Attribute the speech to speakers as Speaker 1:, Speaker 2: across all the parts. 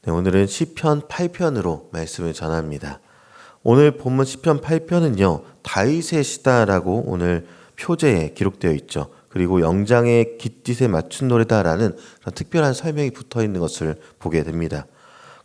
Speaker 1: 네, 오늘은 시편 8편으로 말씀을 전합니다. 오늘 본문 시편 8편은요. 다윗의 시다라고 오늘 표제에 기록되어 있죠. 그리고 영장의 깃딧에 맞춘 노래다라는 그런 특별한 설명이 붙어 있는 것을 보게 됩니다.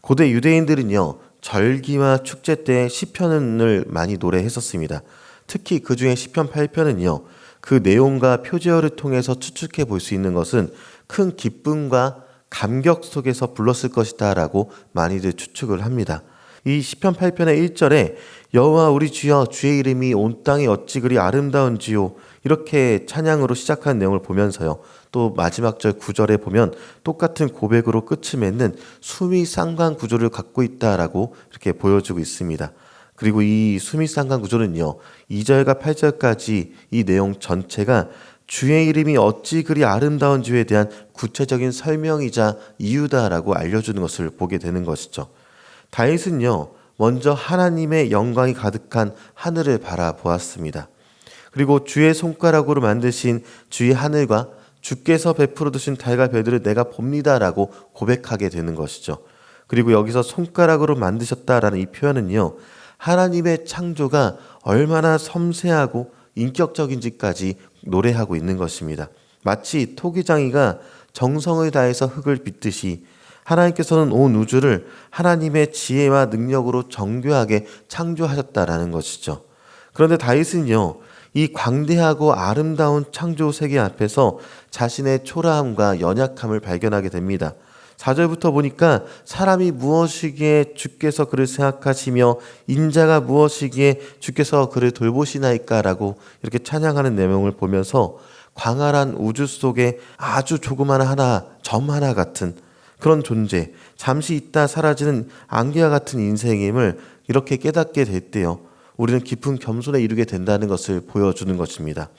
Speaker 1: 고대 유대인들은요. 절기와 축제 때 시편을 많이 노래했었습니다. 특히 그 중에 시편 8편은요. 그 내용과 표제어를 통해서 추측해 볼 수 있는 것은 큰 기쁨과 감격 속에서 불렀을 것이다 라고 많이들 추측을 합니다. 이 시편 8편의 1절에 여호와 우리 주여 주의 이름이 온 땅에 어찌 그리 아름다운지요 이렇게 찬양으로 시작한 내용을 보면서요. 또 마지막 절 9절에 보면 똑같은 고백으로 끝을 맺는 수미상관 구조를 갖고 있다라고 이렇게 보여주고 있습니다. 그리고 이 수미상관 구조는요. 2절과 8절까지 이 내용 전체가 주의 이름이 어찌 그리 아름다운지에 대한 구체적인 설명이자 이유다라고 알려주는 것을 보게 되는 것이죠. 다윗은요, 먼저 하나님의 영광이 가득한 하늘을 바라보았습니다. 그리고 주의 손가락으로 만드신 주의 하늘과 주께서 베풀어 두신 달과 별들을 내가 봅니다라고 고백하게 되는 것이죠. 그리고 여기서 손가락으로 만드셨다라는 이 표현은요, 하나님의 창조가 얼마나 섬세하고 인격적인지까지 노래하고 있는 것입니다. 마치 토기장이가 정성을 다해서 흙을 빚듯이 하나님께서는 온 우주를 하나님의 지혜와 능력으로 정교하게 창조하셨다라는 것이죠. 그런데 다윗은요, 이 광대하고 아름다운 창조 세계 앞에서 자신의 초라함과 연약함을 발견하게 됩니다. 4절부터 보니까 사람이 무엇이기에 주께서 그를 생각하시며 인자가 무엇이기에 주께서 그를 돌보시나이까라고 이렇게 찬양하는 내용을 보면서 광활한 우주 속에 아주 조그마한 점 하나 같은 그런 존재, 잠시 있다 사라지는 안개와 같은 인생임을 이렇게 깨닫게 될 때요. 우리는 깊은 겸손에 이르게 된다는 것을 보여주는 것입니다.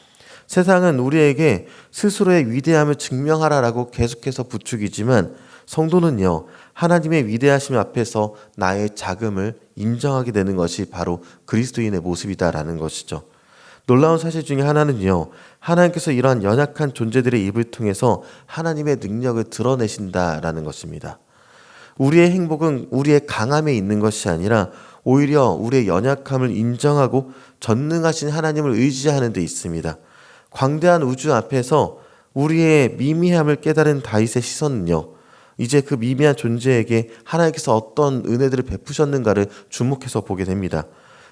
Speaker 1: 세상은 우리에게 스스로의 위대함을 증명하라라고 계속해서 부추기지만 성도는요, 하나님의 위대하심 앞에서 나의 작음을 인정하게 되는 것이 바로 그리스도인의 모습이다라는 것이죠. 놀라운 사실 중에 하나는요, 하나님께서 이러한 연약한 존재들의 입을 통해서 하나님의 능력을 드러내신다라는 것입니다. 우리의 행복은 우리의 강함에 있는 것이 아니라 오히려 우리의 연약함을 인정하고 전능하신 하나님을 의지하는 데 있습니다. 광대한 우주 앞에서 우리의 미미함을 깨달은 다윗의 시선은요, 이제 그 미미한 존재에게 하나님께서 어떤 은혜들을 베푸셨는가를 주목해서 보게 됩니다.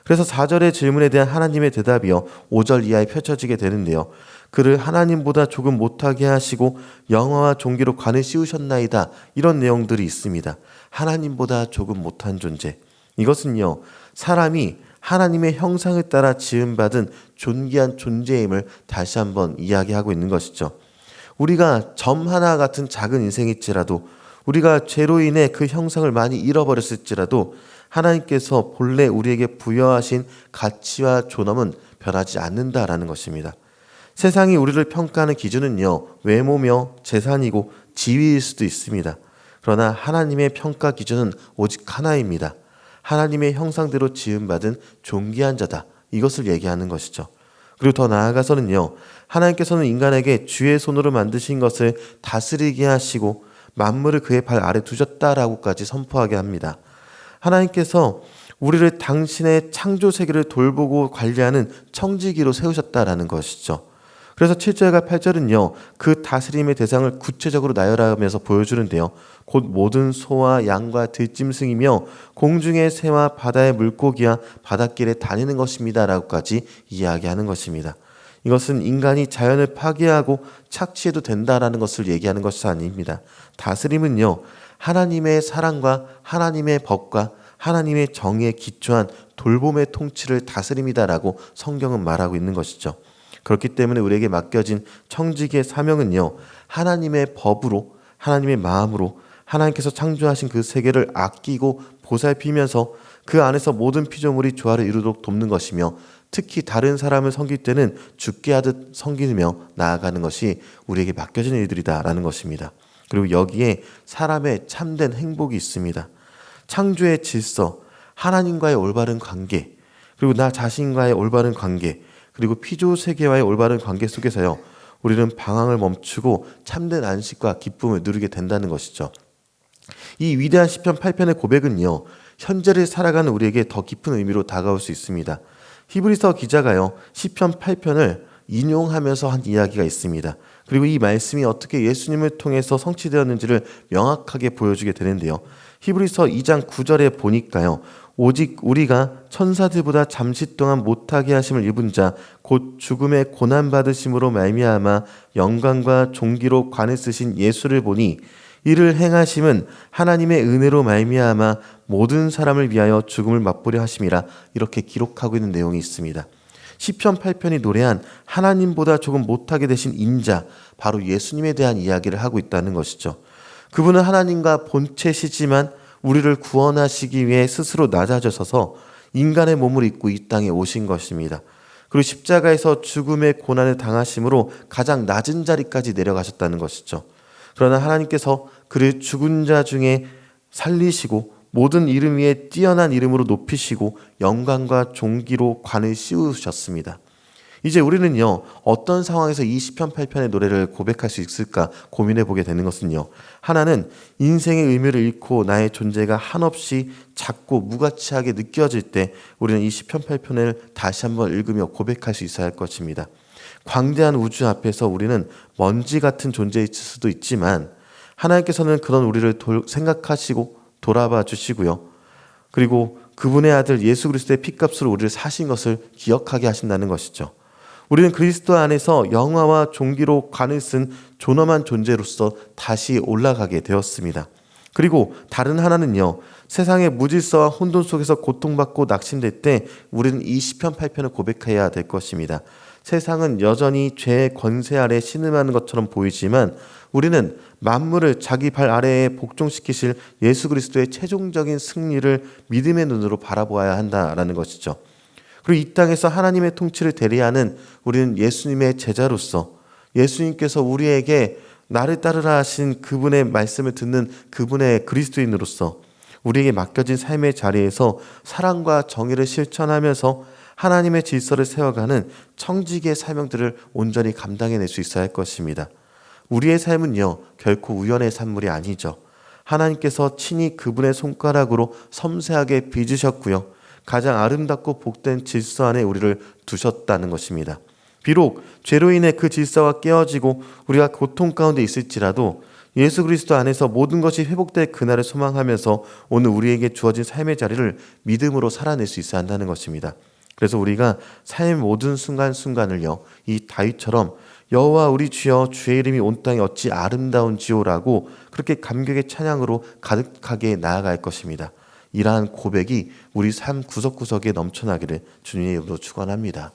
Speaker 1: 그래서 4절의 질문에 대한 하나님의 대답이요 5절 이하에 펼쳐지게 되는데요. 그를 하나님보다 조금 못하게 하시고 영화와 존귀로 관을 씌우셨나이다. 이런 내용들이 있습니다. 하나님보다 조금 못한 존재. 이것은요, 사람이 하나님의 형상을 따라 지음받은 존귀한 존재임을 다시 한번 이야기하고 있는 것이죠. 우리가 점 하나 같은 작은 인생일지라도 우리가 죄로 인해 그 형상을 많이 잃어버렸을지라도 하나님께서 본래 우리에게 부여하신 가치와 존엄은 변하지 않는다라는 것입니다. 세상이 우리를 평가하는 기준은요, 외모며 재산이고 지위일 수도 있습니다. 그러나 하나님의 평가 기준은 오직 하나입니다. 하나님의 형상대로 지음받은 존귀한 자다. 이것을 얘기하는 것이죠. 그리고 더 나아가서는요, 하나님께서는 인간에게 주의 손으로 만드신 것을 다스리게 하시고 만물을 그의 발 아래 두셨다라고까지 선포하게 합니다. 하나님께서 우리를 당신의 창조 세계를 돌보고 관리하는 청지기로 세우셨다라는 것이죠. 그래서 7절과 8절은요, 그 다스림의 대상을 구체적으로 나열하면서 보여주는데요. 곧 모든 소와 양과 들짐승이며 공중의 새와 바다의 물고기와 바닷길에 다니는 것입니다 라고까지 이야기하는 것입니다. 이것은 인간이 자연을 파괴하고 착취해도 된다라는 것을 얘기하는 것이 아닙니다. 다스림은요, 하나님의 사랑과 하나님의 법과 하나님의 정의에 기초한 돌봄의 통치를 다스림이다라고 성경은 말하고 있는 것이죠. 그렇기 때문에 우리에게 맡겨진 청지기의 사명은요, 하나님의 법으로, 하나님의 마음으로 하나님께서 창조하신 그 세계를 아끼고 보살피면서 그 안에서 모든 피조물이 조화를 이루도록 돕는 것이며, 특히 다른 사람을 섬길 때는 죽게 하듯 섬기며 나아가는 것이 우리에게 맡겨진 일들이다라는 것입니다. 그리고 여기에 사람의 참된 행복이 있습니다. 창조의 질서, 하나님과의 올바른 관계, 그리고 나 자신과의 올바른 관계, 그리고 피조 세계와의 올바른 관계 속에서요, 우리는 방황을 멈추고 참된 안식과 기쁨을 누리게 된다는 것이죠. 이 위대한 시편 8편의 고백은요, 현재를 살아가는 우리에게 더 깊은 의미로 다가올 수 있습니다. 히브리서 기자가요, 시편 8편을 인용하면서 한 이야기가 있습니다. 그리고 이 말씀이 어떻게 예수님을 통해서 성취되었는지를 명확하게 보여주게 되는데요. 히브리서 2장 9절에 보니까요, 오직 우리가 천사들보다 잠시 동안 못하게 하심을 입은 자 곧 죽음의 고난 받으심으로 말미암아 영광과 존귀로 관을 쓰신 예수를 보니 이를 행하심은 하나님의 은혜로 말미암아 모든 사람을 위하여 죽음을 맛보려 하심이라, 이렇게 기록하고 있는 내용이 있습니다. 시편 8편이 노래한 하나님보다 조금 못하게 되신 인자, 바로 예수님에 대한 이야기를 하고 있다는 것이죠. 그분은 하나님과 본체시지만 우리를 구원하시기 위해 스스로 낮아져서 인간의 몸을 입고 이 땅에 오신 것입니다. 그리고 십자가에서 죽음의 고난을 당하심으로 가장 낮은 자리까지 내려가셨다는 것이죠. 그러나 하나님께서 그를 죽은 자 중에 살리시고 모든 이름 위에 뛰어난 이름으로 높이시고 영광과 존귀로 관을 씌우셨습니다. 이제 우리는요, 어떤 상황에서 이 시편 8편의 노래를 고백할 수 있을까 고민해 보게 되는 것은요, 하나는 인생의 의미를 잃고 나의 존재가 한없이 작고 무가치하게 느껴질 때 우리는 이 시편 8편을 다시 한번 읽으며 고백할 수 있어야 할 것입니다. 광대한 우주 앞에서 우리는 먼지 같은 존재일 수도 있지만 하나님께서는 그런 우리를 생각하시고 돌아봐 주시고요, 그리고 그분의 아들 예수 그리스도의 피값으로 우리를 사신 것을 기억하게 하신다는 것이죠. 우리는 그리스도 안에서 영화와 존귀로 관을 쓴 존엄한 존재로서 다시 올라가게 되었습니다. 그리고 다른 하나는요, 세상의 무질서와 혼돈 속에서 고통받고 낙심될 때 우리는 이 시편 8편을 고백해야 될 것입니다. 세상은 여전히 죄의 권세 아래 신음하는 것처럼 보이지만 우리는 만물을 자기 발 아래에 복종시키실 예수 그리스도의 최종적인 승리를 믿음의 눈으로 바라보아야 한다라는 것이죠. 그리고 이 땅에서 하나님의 통치를 대리하는 우리는 예수님의 제자로서 예수님께서 우리에게 나를 따르라 하신 그분의 말씀을 듣는 그분의 그리스도인으로서 우리에게 맡겨진 삶의 자리에서 사랑과 정의를 실천하면서 하나님의 질서를 세워가는 청지기의 사명들을 온전히 감당해낼 수 있어야 할 것입니다. 우리의 삶은요, 결코 우연의 산물이 아니죠. 하나님께서 친히 그분의 손가락으로 섬세하게 빚으셨고요, 가장 아름답고 복된 질서 안에 우리를 두셨다는 것입니다. 비록 죄로 인해 그 질서가 깨어지고 우리가 고통 가운데 있을지라도 예수 그리스도 안에서 모든 것이 회복될 그날을 소망하면서 오늘 우리에게 주어진 삶의 자리를 믿음으로 살아낼 수 있어야 한다는 것입니다. 그래서 우리가 삶의 모든 순간순간을요, 이 다윗처럼 여호와 우리 주여 주의 이름이 온 땅에 어찌 아름다운지요라고 그렇게 감격의 찬양으로 가득하게 나아갈 것입니다. 이러한 고백이 우리 삶 구석구석에 넘쳐나기를 주님의 이름으로 축원합니다.